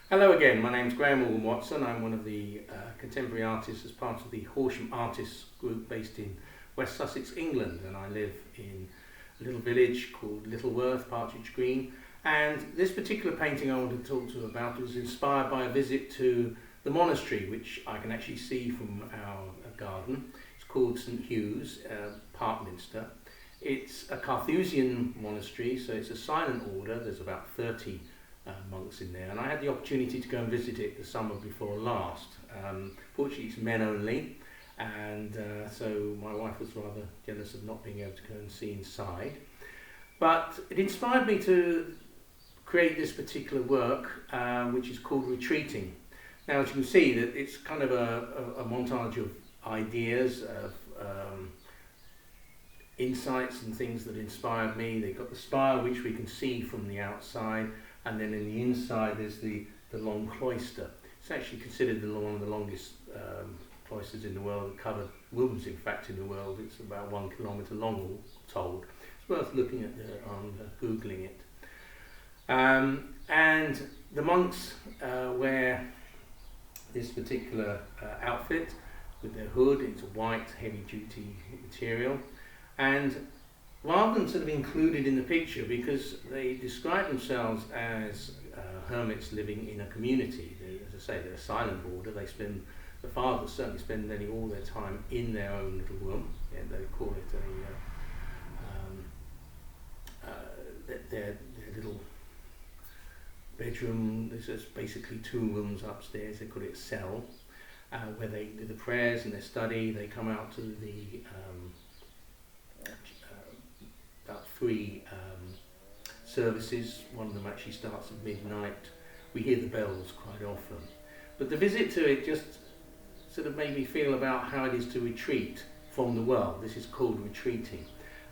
Hello again, my name's Grahame Morgan-Watson. I'm one of the contemporary artists as part of the Horsham Artists Group based in West Sussex, England, and I live in a little village called Littleworth, Partridge Green. And this particular painting I want to talk to you about was inspired by a visit to the monastery, which I can actually see from our garden. It's called St Hugh's, Parkminster. It's a Carthusian monastery, so it's a silent order. There's about 30 monks in there, and I had the opportunity to go and visit it the summer before last. Fortunately it's men only, and so my wife was rather jealous of not being able to go and see inside. But it inspired me to create this particular work, which is called Retreating. Now, as you can see, that it's kind of a montage of ideas, of insights and things that inspired me. They've got the spire, which we can see from the outside, and then in the inside there's the long cloister. It's actually considered one of the longest cloisters in the world, covered rooms in fact in the world. It's about 1 kilometre long, all told. It's worth looking at Googling it. And the monks wear this particular outfit with their hood. It's a white heavy duty material, and rather than sort of included in the picture, because they describe themselves as hermits living in a community. As I say, they're a silent order. They spend, the fathers certainly spend nearly all their time in their own little room, and they call it their little bedroom. There's basically 2 rooms upstairs. They call it a cell, where they do the prayers and their study. They come out to the about 3 services. One of them actually starts at midnight. We hear the bells quite often. But the visit to it just sort of made me feel about how it is to retreat from the world. This is called retreating.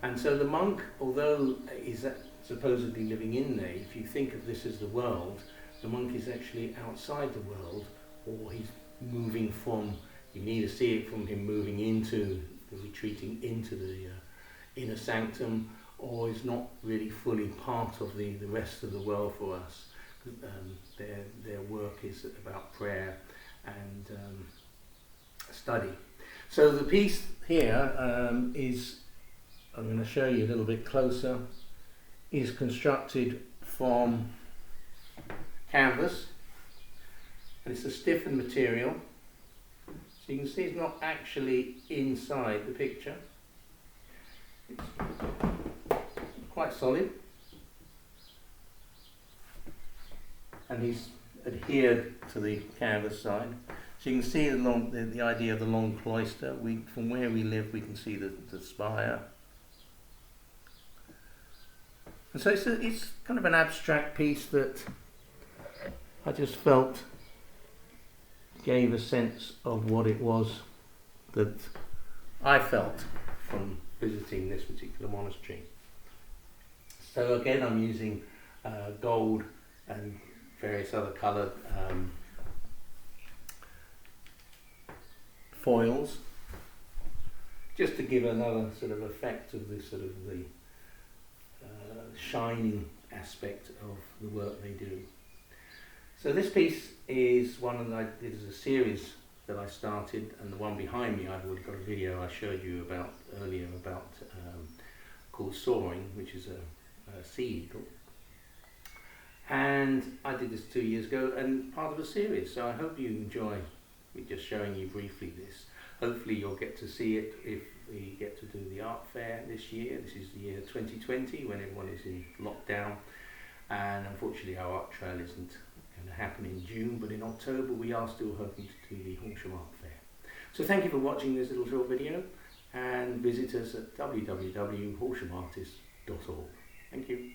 And so the monk, although is supposedly living in there, if you think of this as the world, the monk is actually outside the world, or he's moving from, you can either see it from him moving into, retreating into the inner sanctum, or is not really fully part of the rest of the world for us. Their work is about prayer and study. So the piece here is, I'm going to show you a little bit closer, is constructed from canvas, and it's a stiffened material. So you can see it's not actually inside the picture. It's quite solid, and he's adhered to the canvas side. So you can see the idea of the long cloister. From where we live, we can see the spire. And so it's kind of an abstract piece that I just felt gave a sense of what it was that I felt from visiting this particular monastery. So again, I'm using gold and various other coloured foils, just to give another sort of effect of the sort of the shining aspect of the work they do. So this piece is one that I did as a series that I started, and the one behind me I've already got a video I showed you about earlier about called Soaring, which is a sea eagle. And I did this 2 years ago, and part of a series, so I hope you enjoy me just showing you briefly this. Hopefully you'll get to see it if we get to do the art fair this year. This is the year 2020, when everyone is in lockdown, and unfortunately our art trail isn't going to happen in June, but in October we are still hoping to do the Horsham Art Fair. So thank you for watching this little short video, and visit us at www.horshamartist.org. Thank you.